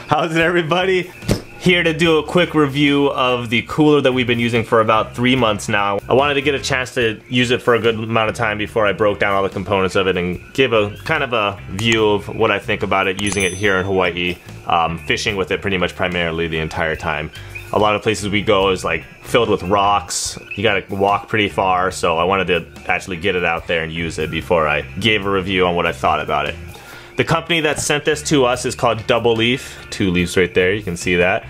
How's it, everybody? Here to do a quick review of the cooler that we've been using for about 3 months now. I wanted to get a chance to use it for a good amount of time before I broke down all the components of it and give a kind of a view of what I think about it using it here in Hawaii, fishing with it pretty much primarily the entire time. A lot of places we go is like filled with rocks. You gotta walk pretty far, so I wanted to actually get it out there and use it before I gave a review on what I thought about it. The company that sent this to us is called Double Leaf. 2 leaves right there, you can see that.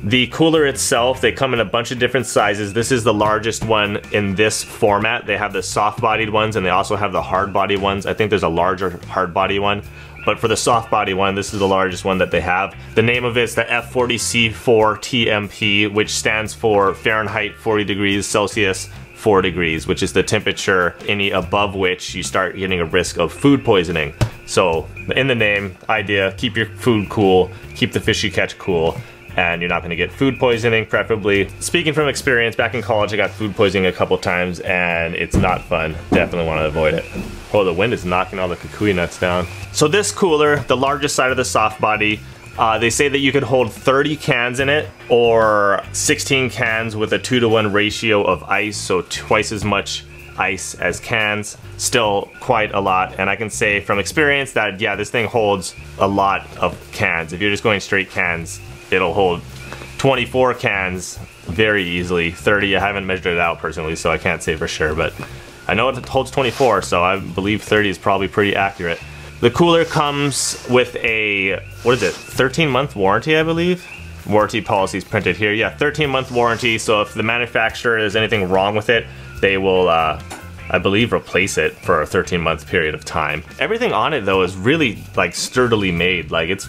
The cooler itself, they come in a bunch of different sizes. This is the largest one in this format. They have the soft-bodied ones and they also have the hard-bodied ones. I think there's a larger hard-body one. But for the soft-body one, this is the largest one that they have. The name of it is the F40C4TMP, which stands for Fahrenheit 40 degrees Celsius 4 degrees, which is the temperature any above which you start getting a risk of food poisoning. So in the name, idea, keep your food cool, keep the fish you catch cool, and you're not gonna get food poisoning, preferably. Speaking from experience, back in college I got food poisoning a couple times and it's not fun. Definitely wanna avoid it. Oh, the wind is knocking all the kukui nuts down. So this cooler, the largest side of the soft body, they say that you could hold 30 cans in it or 16 cans with a 2-to-1 ratio of ice, so twice as much ice as cans. Still quite a lot, and I can say from experience that yeah, this thing holds a lot of cans. If you're just going straight cans, it'll hold 24 cans very easily. 30, I haven't measured it out personally, so I can't say for sure, but I know it holds 24, so I believe 30 is probably pretty accurate. The cooler comes with a, what is it, 13-month warranty, I believe? Warranty policy is printed here. Yeah, 13-month warranty, so if the manufacturer, there's anything wrong with it, they will, I believe, replace it for a 13-month period of time. Everything on it, though, is really, like, sturdily made. Like, it's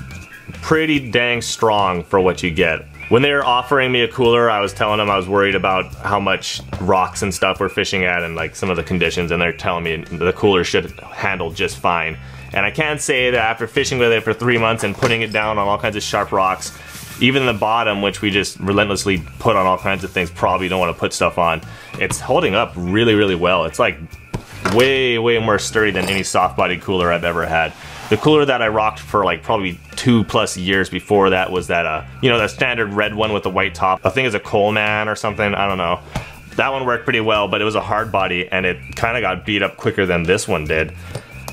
pretty dang strong for what you get. When they were offering me a cooler, I was telling them I was worried about how much rocks and stuff we're fishing at and, like, some of the conditions, and they're telling me the cooler should handle just fine. And I can say that after fishing with it for 3 months and putting it down on all kinds of sharp rocks, even the bottom, which we just relentlessly put on all kinds of things probably don't want to put stuff on, it's holding up really, really well. It's like way, way more sturdy than any soft-bodied cooler I've ever had. The cooler that I rocked for like probably 2+ years before that was that, you know, that standard red one with the white top. I think it's a Coleman or something, I don't know. That one worked pretty well, but it was a hard body and it kind of got beat up quicker than this one did.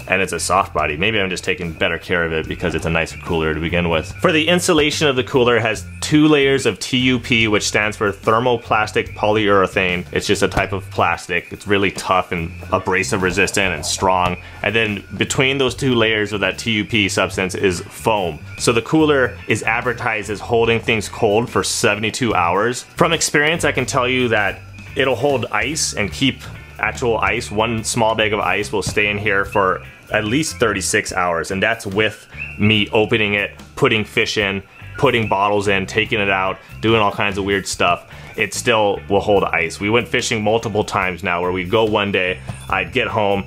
And it's a soft body. Maybe I'm just taking better care of it because it's a nicer cooler to begin with. For the insulation of the cooler, it has 2 layers of TUP, which stands for thermoplastic polyurethane. It's just a type of plastic. It's really tough and abrasive resistant and strong. And then between those 2 layers of that TUP substance is foam. So the cooler is advertised as holding things cold for 72 hours. From experience, I can tell you that it'll hold ice and keep actual ice. 1 small bag of ice will stay in here for at least 36 hours, and that's with me opening it, putting fish in, putting bottles in, taking it out, doing all kinds of weird stuff. It still will hold ice. We went fishing multiple times now where we'd go one day, I'd get home,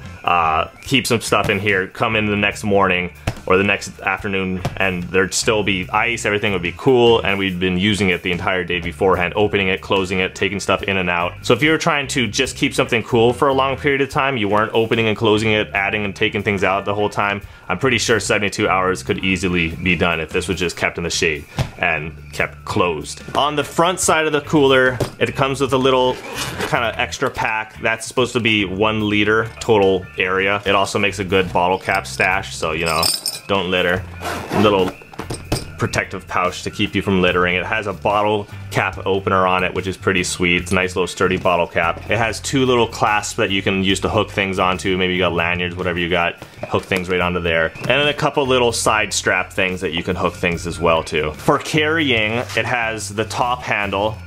keep some stuff in here, come in the next morning or the next afternoon, and there'd still be ice, everything would be cool, and we'd been using it the entire day beforehand, opening it, closing it, taking stuff in and out. So if you were trying to just keep something cool for a long period of time, you weren't opening and closing it, adding and taking things out the whole time, I'm pretty sure 72 hours could easily be done if this was just kept in the shade and kept closed. On the front side of the cooler, it comes with a little kind of extra pack. That's supposed to be 1 liter total area. It also makes a good bottle cap stash, so you know, don't litter. Little protective pouch to keep you from littering. It has a bottle cap opener on it, which is pretty sweet. It's a nice little sturdy bottle cap. It has 2 little clasps that you can use to hook things onto. Maybe you got lanyards, whatever you got, hook things right onto there. And then a couple little side strap things that you can hook things as well too. For carrying, it has the top handle,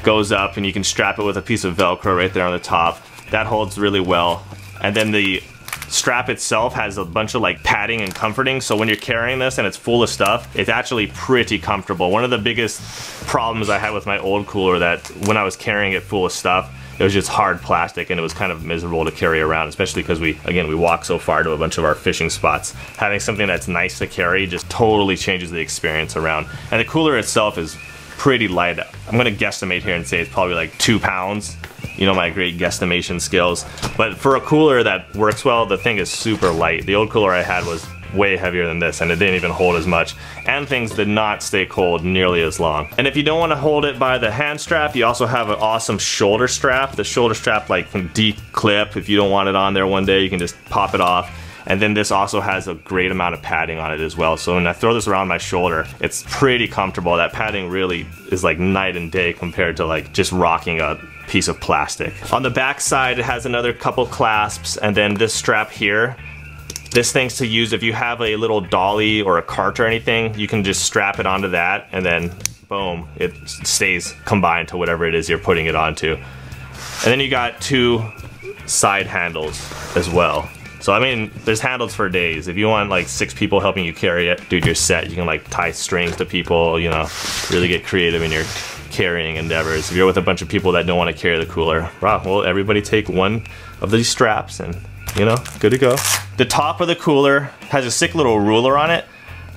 goes up and you can strap it with a piece of Velcro right there on the top. That holds really well. And then the strap itself has a bunch of like padding and comforting, so when you're carrying this and it's full of stuff, it's actually pretty comfortable. One of the biggest problems I had with my old cooler, that when I was carrying it full of stuff, it was just hard plastic and it was kind of miserable to carry around, especially because we walk so far to a bunch of our fishing spots. Having something that's nice to carry just totally changes the experience around. And the cooler itself is pretty light. I'm gonna guesstimate here and say it's probably like 2 pounds. You know my great guesstimation skills. But for a cooler that works well, the thing is super light. The old cooler I had was way heavier than this, and it didn't even hold as much. And things did not stay cold nearly as long. And if you don't want to hold it by the hand strap, you also have an awesome shoulder strap. The shoulder strap like can declip. If you don't want it on there one day, you can just pop it off. And then this also has a great amount of padding on it as well. So when I throw this around my shoulder, it's pretty comfortable. That padding really is like night and day compared to like just rocking a piece of plastic. On the back side, it has another couple clasps, and then this strap here. This thing's to use if you have a little dolly or a cart or anything, you can just strap it onto that, and then boom, it stays combined to whatever it is you're putting it onto. And then you got two side handles as well. So I mean, there's handles for days. If you want like 6 people helping you carry it, dude, you're set. You can like tie strings to people, you know, really get creative in your carrying endeavors. If you're with a bunch of people that don't want to carry the cooler, wow, well, everybody take one of these straps and, you know, good to go. The top of the cooler has a sick little ruler on it,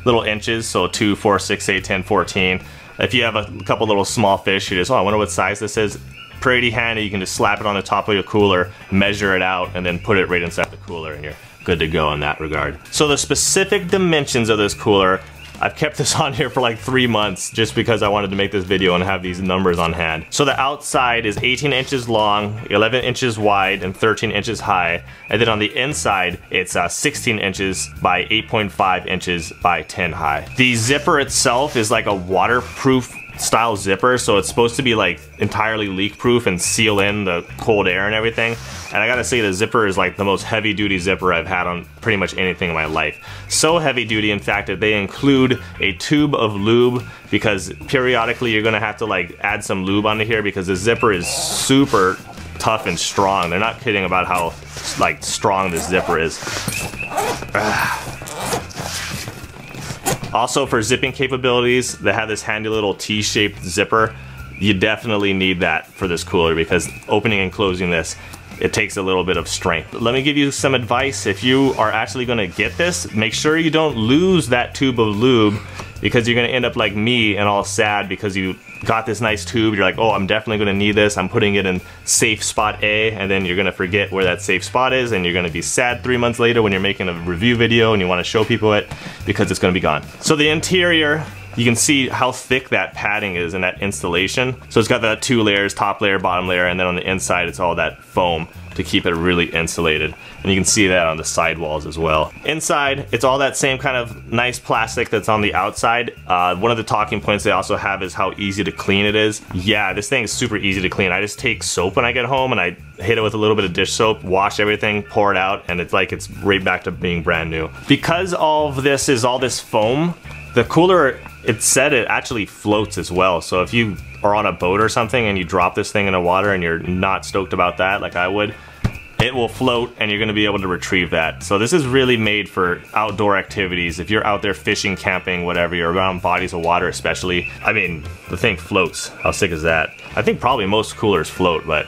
little inches, so 2, 4, 6, 8, 10, 14. If you have a couple little small fish, you just, oh, I wonder what size this is. Pretty handy. You can just slap it on the top of your cooler, measure it out, and then put it right inside the cooler, and you're good to go in that regard. So the specific dimensions of this cooler, I've kept this on here for like 3 months just because I wanted to make this video and have these numbers on hand. So the outside is 18 inches long, 11 inches wide, and 13 inches high. And then on the inside, it's 16 inches by 8.5 inches by 10 high. The zipper itself is like a waterproof style zipper, so it's supposed to be like entirely leak proof and seal in the cold air and everything. And I gotta say, the zipper is like the most heavy duty zipper I've had on pretty much anything in my life. So heavy duty, in fact, that they include a tube of lube, because periodically you're gonna have to like add some lube onto here because the zipper is super tough and strong. They're not kidding about how like strong this zipper is. Also, for zipping capabilities, they have this handy little T-shaped zipper. You definitely need that for this cooler because opening and closing this, it takes a little bit of strength. Let me give you some advice. If you are actually gonna get this, make sure you don't lose that tube of lube, because you're gonna end up like me and all sad because you got this nice tube. You're like, oh, I'm definitely gonna need this. I'm putting it in safe spot A, and then you're gonna forget where that safe spot is, and you're gonna be sad 3 months later when you're making a review video and you wanna show people it because it's gonna be gone. So the interior, you can see how thick that padding is in that installation. So it's got that 2 layers, top layer, bottom layer, and then on the inside it's all that foam to keep it really insulated. And you can see that on the sidewalls as well. Inside, it's all that same kind of nice plastic that's on the outside. One of the talking points they also have is how easy to clean it is. Yeah, this thing is super easy to clean. I just take soap when I get home and I hit it with a little bit of dish soap, wash everything, pour it out, and it's like it's right back to being brand new. Because all of this is all this foam, the cooler, it said it actually floats as well. So if you are on a boat or something and you drop this thing in the water and you're not stoked about that, like I would, it will float and you're gonna be able to retrieve that. So this is really made for outdoor activities. If you're out there fishing, camping, whatever, you're around bodies of water especially. I mean, the thing floats. How sick is that? I think probably most coolers float, but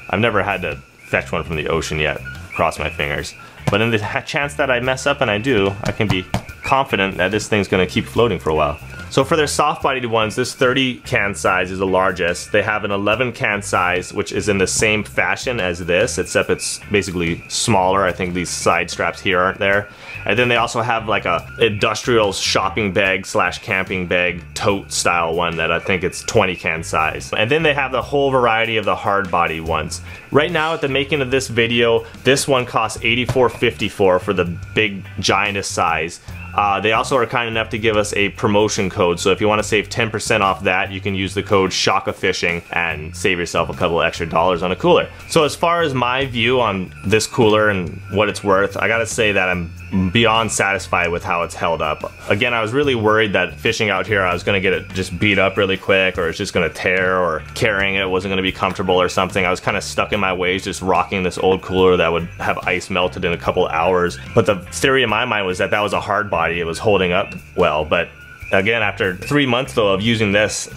I've never had to fetch one from the ocean yet. Cross my fingers. But in the chance that I mess up and I do, I can be confident that this thing's gonna keep floating for a while. So for their soft-bodied ones, this 30 can size is the largest. They have an 11 can size, which is in the same fashion as this, except it's basically smaller. I think these side straps here aren't there. And then they also have like a industrial shopping bag slash camping bag tote style one that I think it's 20 can size. And then they have the whole variety of the hard body ones. Right now at the making of this video, this one costs $84.54 for the big giantest size. They also are kind enough to give us a promotion code, so if you want to save 10% off that, you can use the code Shaka Fishing and save yourself a couple extra dollars on a cooler. So as far as my view on this cooler and what it's worth, I gotta say that I'm beyond satisfied with how it's held up. Again, I was really worried that fishing out here I was gonna get it just beat up really quick, or it's just gonna tear, or carrying it wasn't gonna be comfortable or something. I was kind of stuck in my ways just rocking this old cooler that would have ice melted in a couple hours. But the theory in my mind was that that was a hard body, it was holding up well. But again, after 3 months though of using this,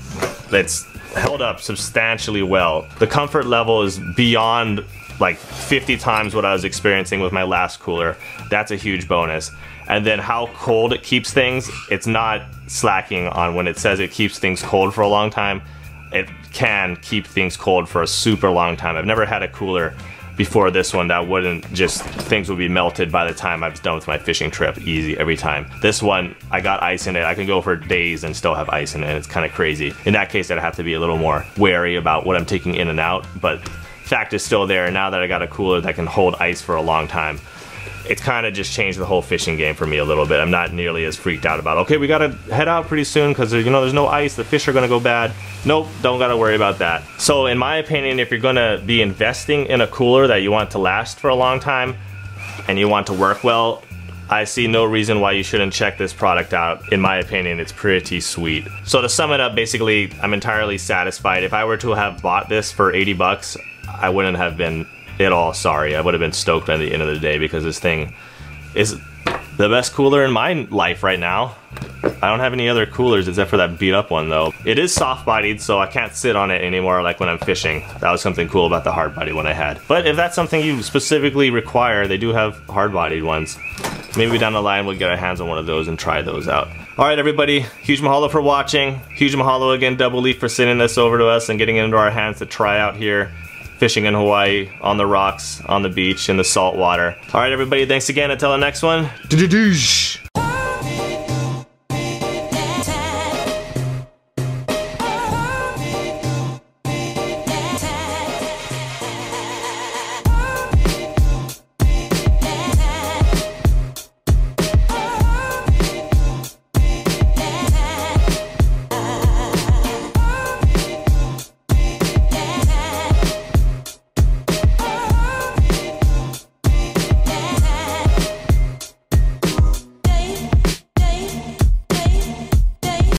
it's held up substantially well. The comfort level is beyond like 50 times what I was experiencing with my last cooler. That's a huge bonus. And then how cold it keeps things, it's not slacking on when it says it keeps things cold for a long time. It can keep things cold for a super long time. I've never had a cooler before this one that wouldn't just, things would be melted by the time I was done with my fishing trip. Easy every time. This one, I got ice in it. I can go for days and still have ice in it. It's kind of crazy. In that case, I'd have to be a little more wary about what I'm taking in and out, but fact is still there. Now that I got a cooler that can hold ice for a long time, it's kind of just changed the whole fishing game for me a little bit. I'm not nearly as freaked out about, okay, we gotta head out pretty soon because you know there's no ice, the fish are gonna go bad. Nope, don't gotta worry about that. So in my opinion, if you're gonna be investing in a cooler that you want to last for a long time and you want to work well, I see no reason why you shouldn't check this product out. In my opinion, it's pretty sweet. So to sum it up, basically, I'm entirely satisfied. If I were to have bought this for 80 bucks, I wouldn't have been at all sorry. I would have been stoked by the end of the day because this thing is the best cooler in my life right now. I don't have any other coolers except for that beat up one though. It is soft bodied, so I can't sit on it anymore like when I'm fishing. That was something cool about the hard body one I had. But if that's something you specifically require, they do have hard bodied ones. Maybe down the line we'll get our hands on one of those and try those out. Alright everybody, huge mahalo for watching. Huge mahalo again, Double Leaf, for sending this over to us and getting it into our hands to try out here. Fishing in Hawaii, on the rocks, on the beach, in the salt water. Alright everybody, thanks again. Until the next one.